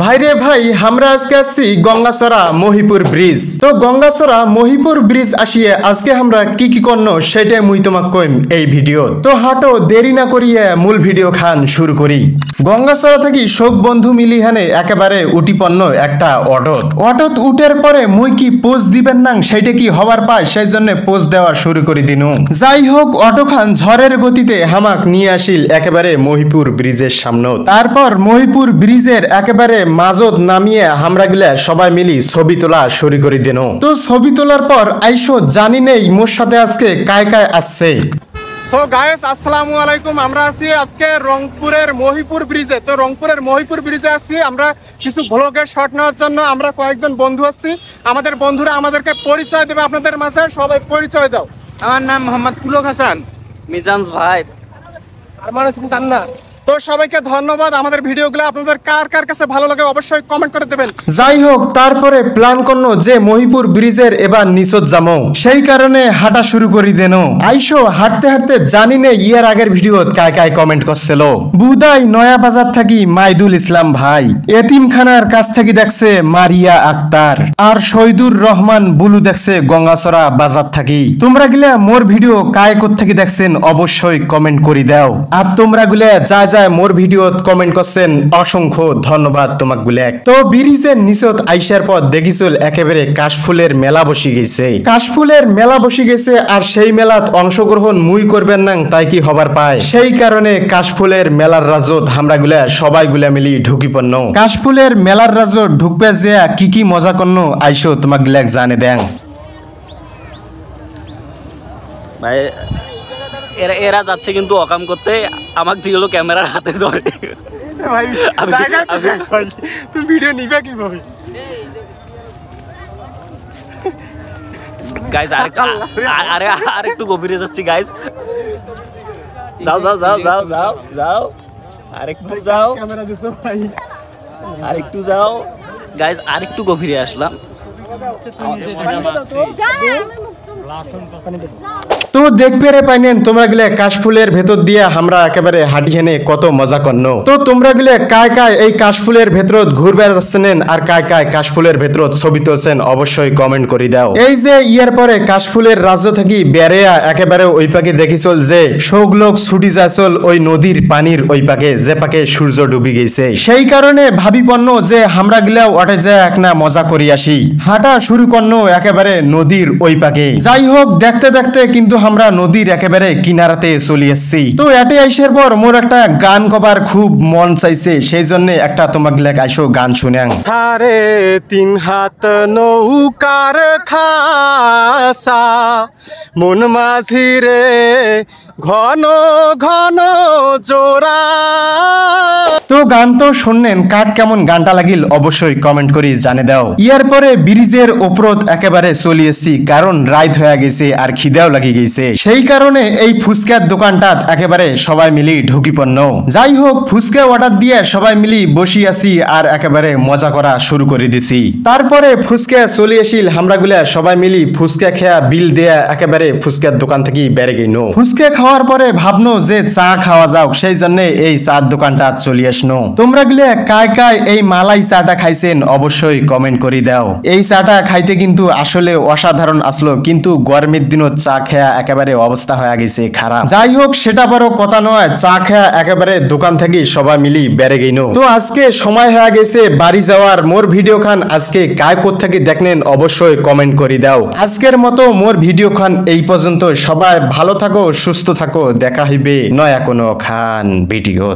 ভাইরে ভাই আমরা আজকে আসছি গঙ্গাচড়া মহিপুর ব্রিজ। তো গঙ্গাচড়া মহিপুর ব্রিজ আসিয়ে আজকে আমরা কি কি করন সেটাই মুই তোমাক কইম এই ভিডিও। তো হাঁটো দেরি না করিয়ে মূল ভিডিও খান শুরু করি। গঙ্গাচড়া থেকে শোক বন্ধু মিলি হানে একেবারে উটিপন্ন একটা অটোত উঠের পরে মুই কি পোজ দিবেন না সেটা কি হবার পায়, সেই জন্য পোজ দেওয়া শুরু করে দিনু। যাই হোক অটো খান ঝড়ের গতিতে হামাক নিয়ে আসিল একেবারে মহিপুর ব্রিজের সামনে। তারপর মহিপুর ব্রিজের একেবারে মাজত নামিয়ে আমরা গিলা সবাই মিলি ছবি তোলা শুরু করে দিন। তো ছবি তোলার পর আইসো জানি নেই মোর সাথে আজকে কায় কায় আসছে। সো গাইস আসসালামু আলাইকুম, আমরা আছি আজকে রংপুরের মহিপুর ব্রিজে। তো রংপুরের মহিপুর ব্রিজে আছি আমরা কিছু ব্লগের শট নেওয়ার জন্য। আমরা কয়েকজন বন্ধু আছি, আমাদের বন্ধুরা আমাদেরকে পরিচয় দেবে আপনাদের মাঝে। সবাই পরিচয় দাও। আমার নাম মোহাম্মদ পুলক হাসান, মিজানস ভাই, আর মানুষ কান্না। তো সবাইকে ধন্যবাদ। আমাদের ভিডিওগুলো আপনাদের কার কার কাছে ভালো লাগে অবশ্যই কমেন্ট করে দেবেন। যাই হোক তারপরে প্ল্যান করনো যে মহিপুর ব্রিজের এবার নিচত যাবো, সেই কারণে হাঁটা শুরু করি দেন। আইসো হাঁটতে হাঁটতে জানি না ইয়ার আগের ভিডিও কায় কায় কমেন্ট করছিল। বুদাই নয়া বাজার থাকি মাইদুল ইসলাম ভাই, এতিমখানার কাছ থেকে দেখছে মারিয়া আক্তার, আর শহীদুর রহমান বুলু দেখছে গঙ্গাচড়া বাজার থাকি। তোমরা গিলা মোর ভিডিও কায় কোত্থেকে দেখছেন অবশ্যই কমেন্ট করি দাও। আর তোমরা গুলা যা মোর ভিডিওত কমেন্ট করছেন অসংখ্য ধন্যবাদ তোমাক গুলা। তো ব্রিজের নিচত আইসার পর দেখিছিল একেবারে কাশফুলের মেলা বসে গেছে। কাশফুলের মেলা বসে গেছে আর সেই মেলাত অংশগ্রহণ মুই করবেন না তাই কি হবার পায়, সেই কারণে কাশফুলের মেলার রাজত আমরা গুলা সবাই গুলা মিলি ঢুকি পড়ন। কাশফুলের মেলার রাজত ঢুকবে যে কি কি মজা করন আইসো তোমাক গুলা জানে দেন ভাই। এরা যাচ্ছে কিন্তু অকাম করতে, আমাকে দিয়ে হলো ক্যামেরার হাতে ধরে। ভাই তুমি ভিডিও নিবে কিভাবে? গাইস আরেকটু গভীরে যাচ্ছি গাইস। যাও যাও যাও যাও যাও যাও আরেকটু যাও, আরেকটু যাও গাইস, আরেকটু গভীরে আসলাম। তো দেখবে রে পাইনেন তোমরা গেলে কাশফুলের ভেতর দিয়ে আমরা একেবারে হাঁটি হেনে কত মজা করন। তো তোমরা গেলে কায় কায় এই কাশফুলের ভেতরত ঘুরবে আসছেন আর কায় কায় কাশফুলের ভেতরত ছবি তুলছেন অবশ্যই কমেন্ট করে দাও। এই যে ইয়ার পরে কাশফুলের রাজ্য থাকি বেড়েয়া একেবারে ওই পাকে দেখিছল যে শোক লোক ছুটি যাইছল ওই নদীর পানির ওই পাকে, যে পাকে সূর্য ডুবি গেছে। সেই কারণে ভাবিপন্ন যে আমরা গিলাও ওটে যে এক না মজা করি আসি। হাঁটা শুরু করনো একেবারে নদীর ওই পাকে। যাই হোক দেখতে দেখতে কিন্তু আমরা নদীর একেবারে কিনারাতে চলে এসেছি। তো এতে আইসার পর মোর একটা গান কবার খুব মন চাইছে, সেই জন্য একটা তোমাক লেখ আইসো গান শুনেন। সাড়ে 3 হাত নৌকার খাসা মন মাঝিরে ঘন ঘন জোড়া। তো গান তো শুনলেন, কাক কেমন গানটা লাগিল অবশ্যই কমেন্ট করি জানে দাও। ইয়ার পরে ব্রিজের ওপরত একেবারে চলিয়েছি কারণ রাত হয়ে গেছে আর খিদেও লাগি গেছে। সেই কারণে এই ফুচকার দোকানটাত একেবারে সবাই মিলি ঢুকি পড়ন। যাই হোক ফুচকা অর্ডার দিয়ে সবাই মিলি বসি আছি আর একেবারে মজা করা শুরু করে দিছি। তারপরে ফুচকা চলে আসিল, আমরা গুলা সবাই মিলি ফুচকা খেয়া বিল দেয়া একেবারে ফুচকার দোকান থেকে বেড়ে গেল। ফুচকা খাওয়ার পরে ভাবনো যে চা খাওয়া যাও, সেই জন্য এই চার দোকানটা চলে আসনো। তোমরা গেলে কায় কায় এই মালাই চাটা খাইছেন অবশ্যই কমেন্ট করে দাও। এই চাটা খাইতে কিন্তু আসলে অসাধারণ আসলো, কিন্তু গরমের দিনত চা খেয়া একেবারে অবস্থা হয়ে গেছে খারাপ। যাই হোক সেটা বড় কথা নয়, চা খেয়া একেবারে দোকান থেকে সবাই মিলি বেড়ে গেল। তো আজকে সময় হয়ে গেছে বাড়ি যাওয়ার। মোর ভিডিও খান আজকে কায় কোত্থেকে দেখলেন অবশ্যই কমেন্ট করে দাও। আজকের মতো মোর ভিডিও খান এই পর্যন্ত। সবাই ভালো থাকো, সুস্থ থাকো, দেখা হইবে নয়া কোনো খান ভিডিও।